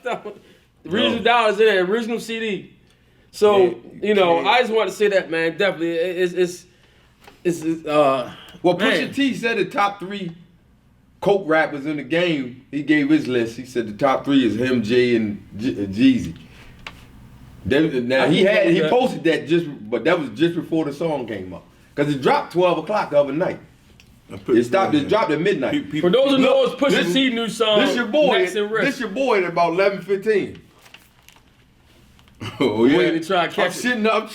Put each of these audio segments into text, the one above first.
stuff. The original dollars in there, original CD. So I just want to say that, man. Definitely, it's well, Pusha T said the top 3 Coke rappers in the game. He gave his list. He said the top 3 is him, Jay, and Jeezy. Now he posted that but that was just before the song came up, because it dropped 12 o'clock the other night. It dropped at midnight. For those who know, it's Pusha T new song. This your boy at about 11:15. Oh yeah. Waiting to try to catch I'm sitting up.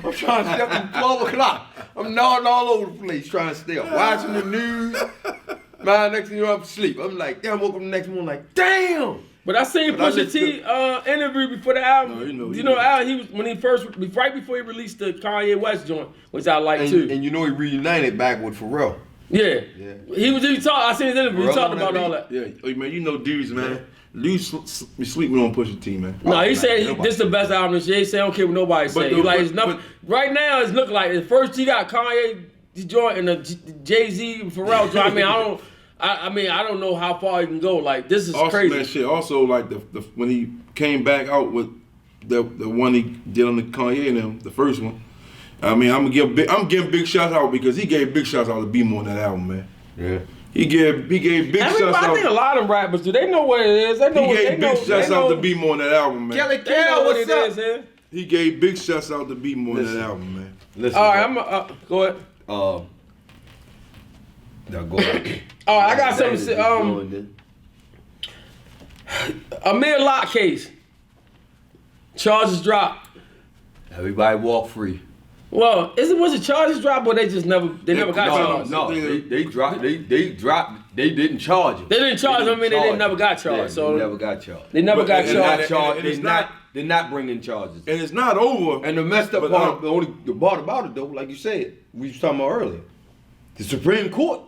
I'm trying to step at 12 o'clock. I'm gnawing all over the place trying to stay up, watching the news. Man, next thing you know, I'm asleep. I'm like, damn, woke up the next morning like, damn. But I seen Pusha T interview before the album. Al, he was right before he released the Kanye West joint, which I like too. And he reunited back with Pharrell. Yeah. He talked. I seen his interview. He talked about all that. Yeah, man, dudes, man. Dudes be sleeping on Pusha T, man. No, he said this is the best album this year. He said, I don't care what nobody say. Right now, it's looking like at first he got Kanye joint and the Jay-Z and Pharrell joint. I don't know how far he can go. Like, this is crazy. That shit. Also, like the when he came back out with the one he did on the Kanye and them, the first one. I mean, I'm giving big shots out because he gave big shots out to B-More on that album, man. Yeah. He gave big shots out. I think a lot of rappers do. They know what it is. He gave big shots out to B-More on that album, man. Kelly Cal, what's up? Man. He gave big shots out to B-More on that album, man. Listen, all right, go ahead. No, go ahead. All right, I got something to say. Amir Locke case. Charges dropped. Everybody walk free. Well, was it charges dropped or they never got charged? No, they dropped. They didn't charge him. They didn't charge him. They never got charged. Yeah, so they never got charged. They never got charged. They're not bringing charges. And it's not over. And the messed up part, the part about it though, like you said, we was talking about earlier, the Supreme Court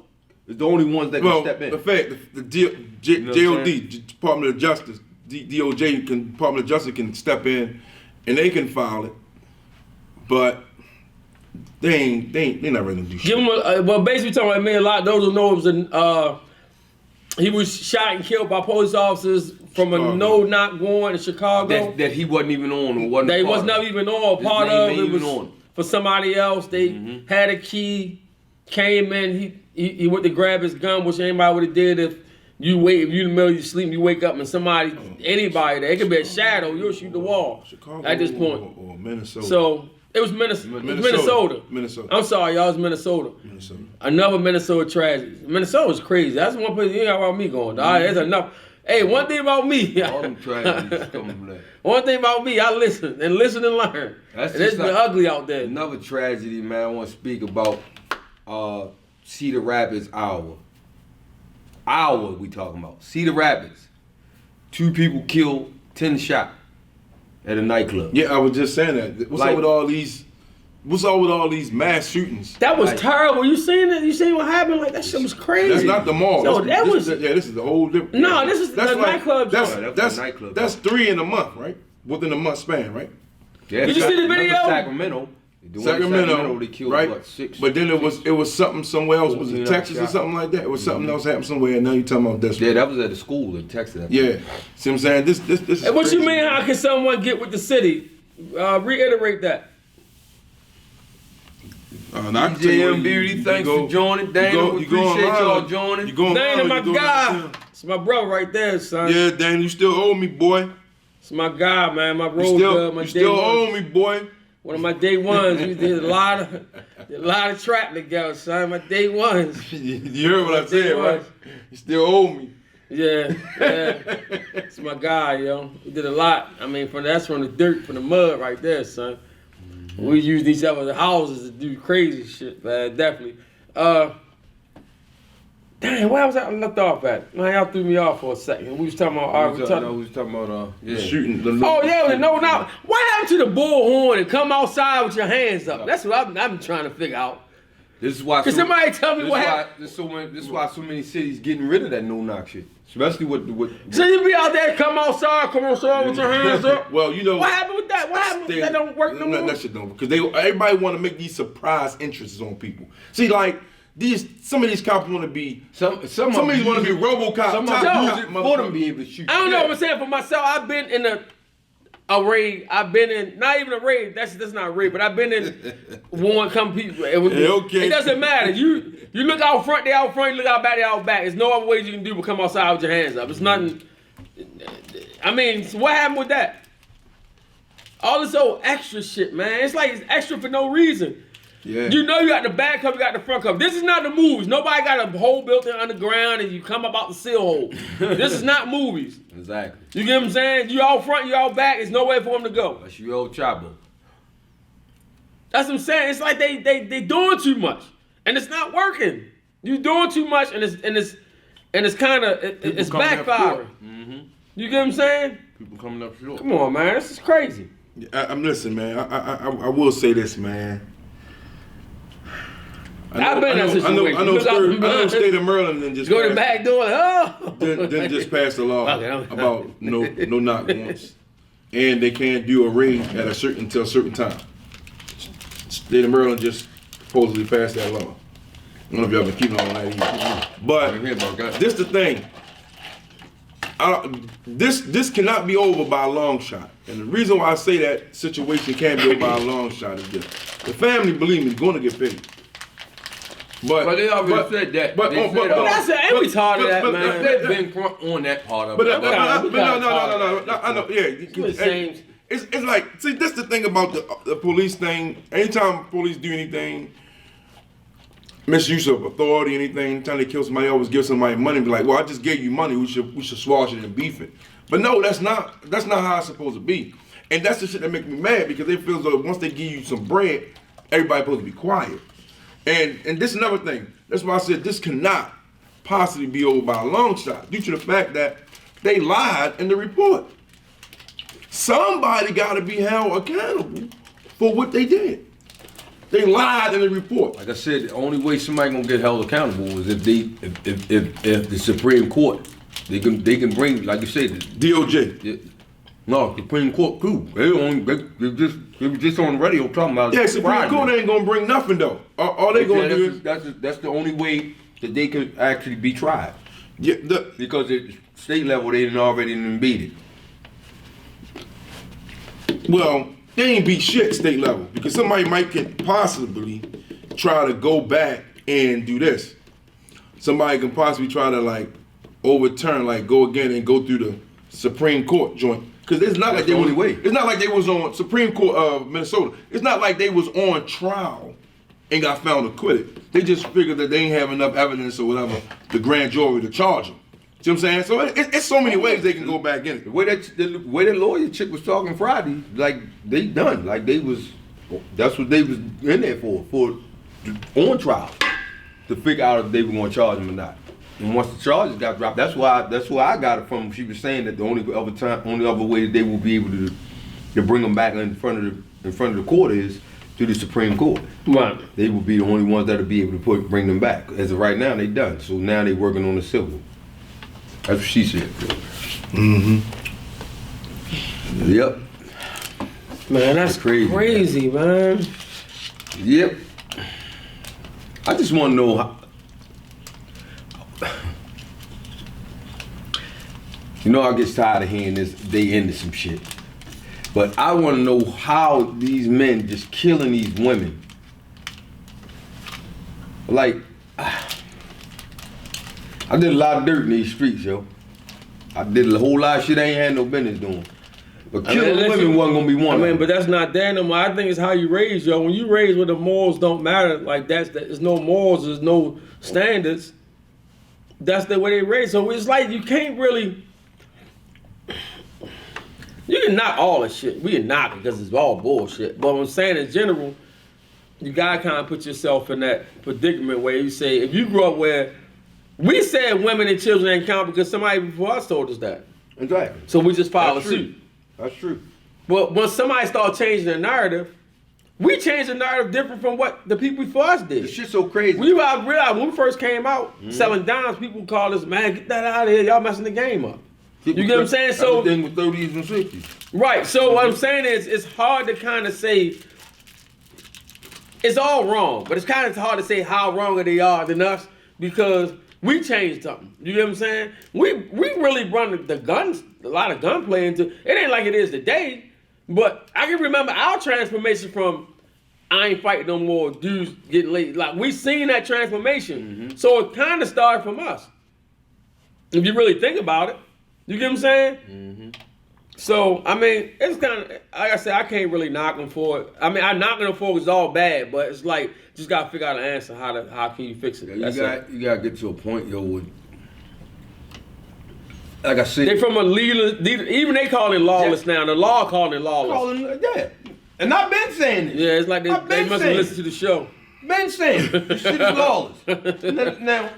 is the only ones that can step in. The fact, the DOD, Department of Justice, DOJ, Department of Justice can step in, and they can file it, but they not ready to do shit. Give him well, basically talking about Amir Locke. Those who know it was he was shot and killed by police officers from a no-knock warrant in Chicago. That he wasn't even on or wasn't. That he was not even on. Part of it was on. For somebody else. They had a key, came in. He went to grab his gun, which anybody would have did if you in the middle of your sleep, you wake up and anybody there. It could be a shadow. You'll shoot the wall. Chicago at this point. Or Minnesota. So it was Minnesota. I'm sorry, y'all. It was Minnesota. Another Minnesota tragedy. Minnesota's crazy. That's one place you ain't got about me going. All right, there's enough. Hey, one thing about me. All them tragedies coming back. One thing about me, I listen and learn. It's been ugly out there. Another tragedy, man. I want to speak about Cedar Rapids, Iowa. We talking about Cedar Rapids. 2 people killed, 10 shot at a nightclub. Yeah, I was just saying that. What's up with all these mass shootings? That was terrible. You seen it? You seen what happened? Like, that shit was crazy. That's not the mall. No, this is the whole different. No, this is the nightclub. That's 3 in a month, right? Within a month span, right? Yeah, did you see the video? Sacramento, they killed right? 6. But then it was something somewhere else. Was it Texas or something like that? It was something else happened somewhere, and now you're talking about this. Yeah, that was at a school in Texas. Yeah, see what I'm saying? This is. And what crazy. you mean? How can someone get with the city? Reiterate that. DJ Beauty, thanks for joining. Dana, we appreciate y'all joining. Dana, my guy. It's my brother right there, son. Yeah, Dana, you still owe me, boy. It's my guy, man. My road dub, my you still owe me, boy. One of my day ones. We did a lot of trap together, son. My day ones. You heard what I said, right? You still owe me. Yeah. It's my guy, yo. We did a lot. I mean, that's from the dirt, from the mud right there, son. We used each other's houses to do crazy shit, man. Definitely. Dang, where was I left off at? Man, y'all threw me off for a second. We was talking about shooting. The no knock. What happened to the bullhorn and come outside with your hands up? That's what I'm trying to figure out. This is why. Can somebody tell me what happened? This is why so many cities getting rid of that no knock shit. Especially with so you be out there, come outside with your hands up. Well, you know what happened with that? What happened? That don't work no more. That shit don't, because everybody want to make these surprise entrances on people. See, like some of these cops want to be some of these want to be RoboCop. Some top use it cop, for them to be able to shoot. I don't know what I'm saying for myself. I've been in a raid. I've been in not even a raid. That's not a raid, but I've been in one. Come people. Okay. It doesn't matter. You look out front. They out front. You look out back. They out back. There's no other ways you can do but come outside with your hands up. It's nothing. I mean, so what happened with that? All this old extra shit, man. It's like it's extra for no reason. Yeah. You know you got the back cover, you got the front cover. This is not the movies. Nobody got a hole built in underground and you come up out the seal hole. This is not movies. Exactly. You get what I'm saying? You out front, you out back. There's nowhere for them to go. That's your old Chabo. That's what I'm saying. It's like they doing too much, and it's not working. You doing too much, and it's kind of it's backfiring. Mm-hmm. You get what I'm saying? People coming up short. Come on, man. This is crazy. I'm listening, man. I will say this, man. I've been in that situation. I know state of Maryland and just go to the back door. Oh. Then just passed a law Okay. about no knock once, and they can't do a raid at until a certain time. State of Maryland just supposedly passed that law. I don't know if y'all been keeping on that either. But this the thing. This cannot be over by a long shot. And the reason why I say that situation can't be over by a long shot is this. The family, believe me, is going to get paid. But they already said that. But that's an retarded that, man. They've been front on that part of it. No. I know, yeah. It's like, see, that's the thing about the police thing. Anytime police do anything, misuse of authority, anything, anytime they kill somebody, always give somebody money, be like, well, I just gave you money, we should squash it and beef it. But no, that's not how it's supposed to be. And that's the shit that makes me mad, because they feel as though once they give you some bread, everybody's supposed to be quiet. And this is another thing. That's why I said this cannot possibly be over by a long shot, due to the fact that they lied in the report. Somebody got to be held accountable for what they did. They lied in the report. Like I said, the only way somebody gonna get held accountable is if the Supreme Court they can bring, like you said, DOJ. No, Supreme Court too. They were just on the radio talking about. Yeah, Supreme Court ain't gonna bring nothing though. All they gonna do is that's the only way that they could actually be tried. Yeah, because at state level they didn't already beat it. Well, they ain't beat shit state level, because somebody might could possibly try to go back and do this. Somebody can possibly try to like overturn, like go again and go through the Supreme Court joint. Because it's not like they only way. It's not like they was on Supreme Court of Minnesota. It's not like they was on trial and got found acquitted. They just figured that they ain't have enough evidence or whatever, the grand jury to charge them. See what I'm saying? So it's so many ways they can go back in it. The way that lawyer chick was talking Friday, like they done, like that's what they was in there for on trial, to figure out if they were going to charge them or not. And once the charges got dropped, that's why I got it from. She was saying that the only other way that they will be able to bring them back in front of the court is through the Supreme Court. Right. They will be the only ones that'll be able to bring them back. As of right now, they done. So now they working on the civil. That's what she said. Mm-hmm. Yep. Man, that's crazy, man. Yep. I just want to know how. You know, I get tired of hearing this. They into some shit, but I want to know how these men just killing these women. Like, I did a lot of dirt in these streets, yo. I did a whole lot of shit I ain't had no business doing. But killing women wasn't gonna be one. I mean, but that's not there no more. I think it's how you raise, yo. When you raise where the morals don't matter, like there's no morals, there's no standards. That's the way they raise. So it's like you can't really. You can knock all the shit. We can knock it because it's all bullshit. But what I'm saying in general, you gotta kind of put yourself in that predicament where you say, if you grew up where we said women and children ain't count because somebody before us told us that. Exactly. So we just followed suit. That's true. But when somebody started changing the narrative, we changed the narrative different from what the people before us did. This shit's so crazy. We realized when we first came out selling dimes, people called us, man, get that out of here. Y'all messing the game up. People you get what I'm saying? So everything with 30s and 60s. Right. So what I'm saying is, it's hard to kind of say. it's all wrong, but it's kind of hard to say how wrong they are than us because we changed something. You get what I'm saying? We really run the guns, a lot of gunplay into. It ain't like it is today, but I can remember our transformation from I ain't fighting no more, dudes getting late. Like we seen that transformation, so it kind of started from us. If you really think about it, you get what I'm saying? So I mean, it's kind of like I said, I can't really knock them for it. I mean, I knock them for it, it's all bad, but it's like just gotta figure out an answer. How can you fix it? You gotta get to a point, yo. With, like I said, they from a leader. Even they call it lawless now. The law calling it lawless. Yeah, and I've been saying it. Yeah, it's like they must have listened to the show. Been saying it. This shit is lawless. Now,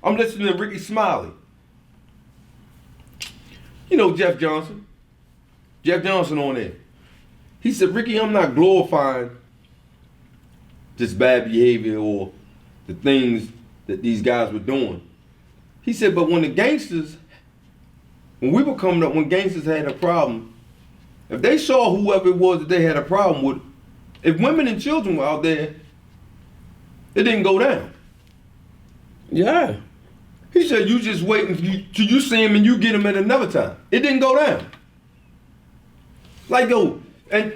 I'm listening to Ricky Smiley. You know Jeff Johnson. Jeff Johnson on there. He said, Ricky, I'm not glorifying this bad behavior or the things that these guys were doing. He said, but when we were coming up, when gangsters had a problem, if they saw whoever it was that they had a problem with, if women and children were out there, it didn't go down. Yeah. He said, you just waiting till you see him and you get him at another time. It didn't go down. Like, yo, and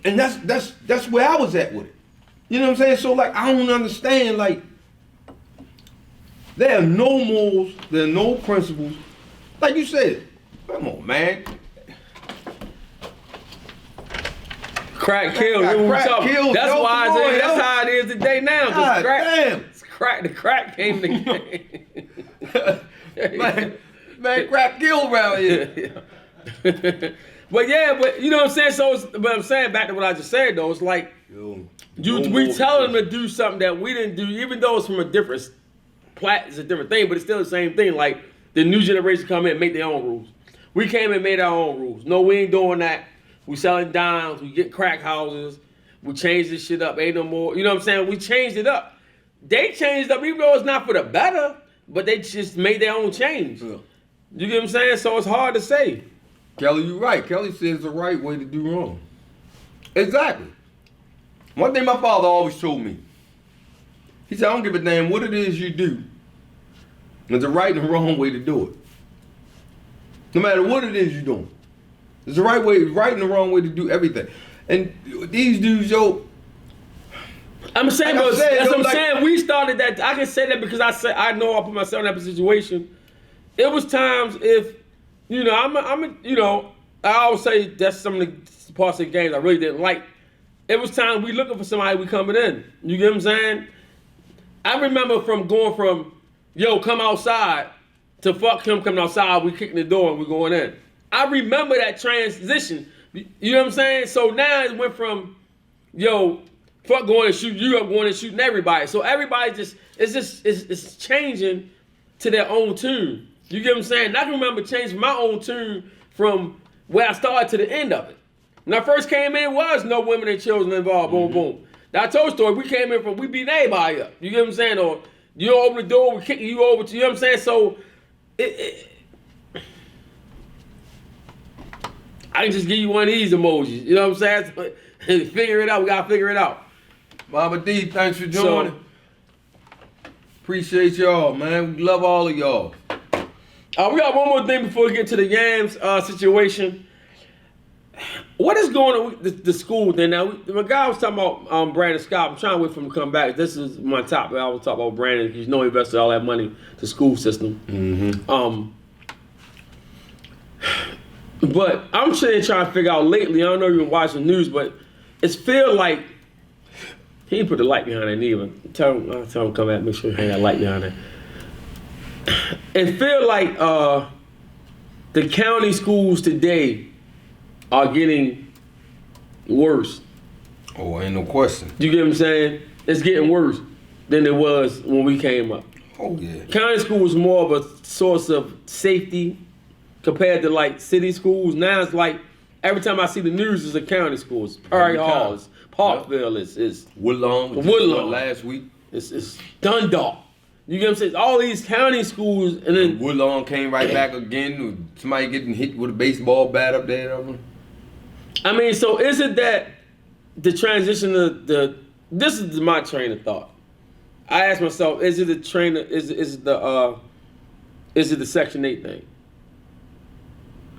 that's where I was at with it. You know what I'm saying? So, like, I don't understand, like, there are no morals, there are no principles. Like you said, come on, man. Crack kills. That's why that's how it is today now. God damn. The crack came to the game. man, crack kill around here. But you know what I'm saying? So, but I'm saying back to what I just said though, it's like we tell them to do something that we didn't do, even though it's from a different it's a different thing, but it's still the same thing. Like the new generation come in and make their own rules. We came and made our own rules. No, we ain't doing that. We selling dimes. We get crack houses. We changed this shit up. Ain't no more. You know what I'm saying? We changed it up. They changed up, even though it's not for the better, but they just made their own change. Yeah. You get what I'm saying? So it's hard to say. Kelly, you're right. Kelly says the right way to do wrong. Exactly. One thing my father always told me. He said, I don't give a damn what it is you do. There's a right and a wrong way to do it. No matter what it is you're doing. There's a right and a wrong way to do everything. And these dudes, yo, I'm saying, like saying, we started that. I can say that because I know I put myself in that situation. It was times if, you know, I always say that's some of the parts of the games I really didn't like. It was time we looking for somebody, we coming in. You get what I'm saying? I remember going from, yo, come outside, to fuck him coming outside, we kicking the door and we going in. I remember that transition. You know what I'm saying? So now it went from, yo, fuck going and shoot you up, going and shooting everybody. So everybody it's changing to their own tune. You get what I'm saying? And I can remember changing my own tune from where I started to the end of it. When I first came in, it was no women and children involved, boom, boom. Now I told the story, we came in we beat everybody up. You get what I'm saying? Or you don't open the door, we kicking you over to, you know what I'm saying? So, I can just give you one of these emojis. You know what I'm saying? Figure it out. We gotta figure it out. Mama D, thanks for joining. Appreciate y'all, man. We love all of y'all. We got one more thing before we get to the Yams situation. What is going on with the school thing? Now, the guy was talking about Brandon Scott. I'm trying to wait for him to come back. This is my topic. I was talking about Brandon because you know he invested all that money to school system. Mm-hmm. But I'm trying to figure out lately, I don't know if you've been watching the news, but it's feel like he didn't put the light behind it either. Tell him to come back, make sure he hang that light behind it. It feel like the county schools today are getting worse. Oh, ain't no question. You get what I'm saying? It's getting worse than it was when we came up. Oh, yeah. County school was more of a source of safety compared to like city schools. Now it's like every time I see the news, it's a county school. It's Prairie Hall, it's Parkville, it's Woodlawn last week. It's Dundalk. You get what I'm saying? All these county schools, and then Woodlawn came right back again. Somebody getting hit with a baseball bat up there. I mean, so is it that the transition to this is my train of thought. I asked myself, is it the Section 8 thing?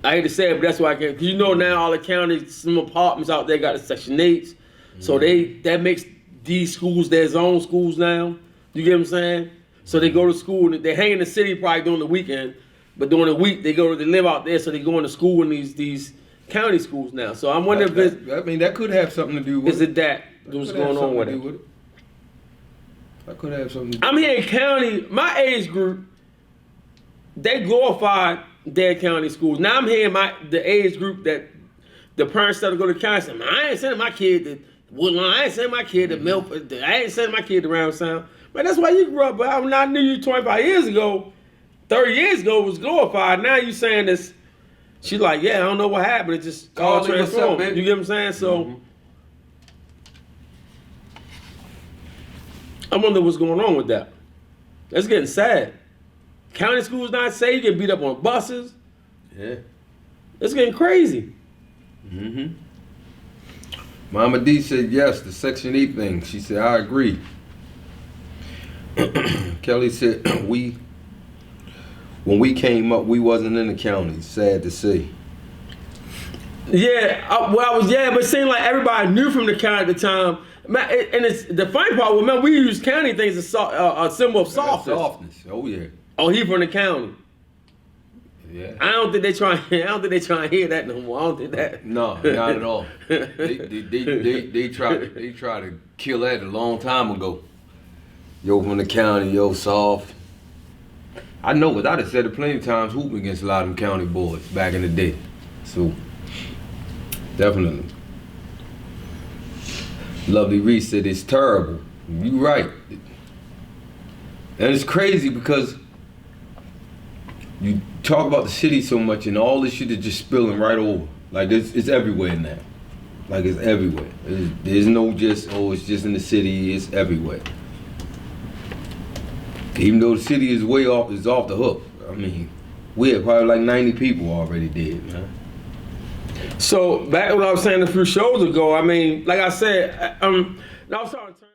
I hate to say it, but that's why I can. Because you know now all the counties, some apartments out there got the Section 8s. So that makes these schools their own schools now. You get what I'm saying? So they go to school and they hang in the city probably during the weekend, but during the week they live out there, so they go into school in these county schools now. So I'm wondering if it's, I mean, that could have something to do with is it that what's going on with it? That could have something to do. I'm here in county, my age group, they glorified their county schools. Now I'm here in the age group that the parents started to go to county. Say, man, I ain't sending my kid to Woodlawn. I ain't sending my kid to Milford. I ain't sending my kid to Round Sound. But that's why you grew up. But I knew you 25 years ago, 30 years ago was glorified. Now you saying this. She's like, yeah, I don't know what happened. It just all transformed. You get what I'm saying? So I wonder what's going on with that. That's getting sad. County schools not safe. You get beat up on buses. Yeah. It's getting crazy. Mama D said yes, the Section 8 thing. She said, I agree. Kelly said, when we came up, we wasn't in the county. Sad to say. Yeah, but it seemed like everybody knew from the county at the time. And it's the funny part. Remember, we use county things as a symbol of softness. Oh yeah. Oh, he from the county. Yeah. I don't think they try to hear that no more. I don't think that. No, not at all. They try to kill that a long time ago. Yo from the county, yo soft. I know, but I'd have said it plenty of times hooping against a lot of them county boys back in the day. So definitely. Lovely Reese said it's terrible. You right. And it's crazy because you talk about the city so much and all this shit is just spilling right over. Like it's everywhere now. Like it's everywhere. There's no just, it's just in the city, it's everywhere. Even though the city is off the hook. I mean, we had probably like 90 people already dead, man. So back when I was saying a few shows ago, I mean, like I said, I was talking to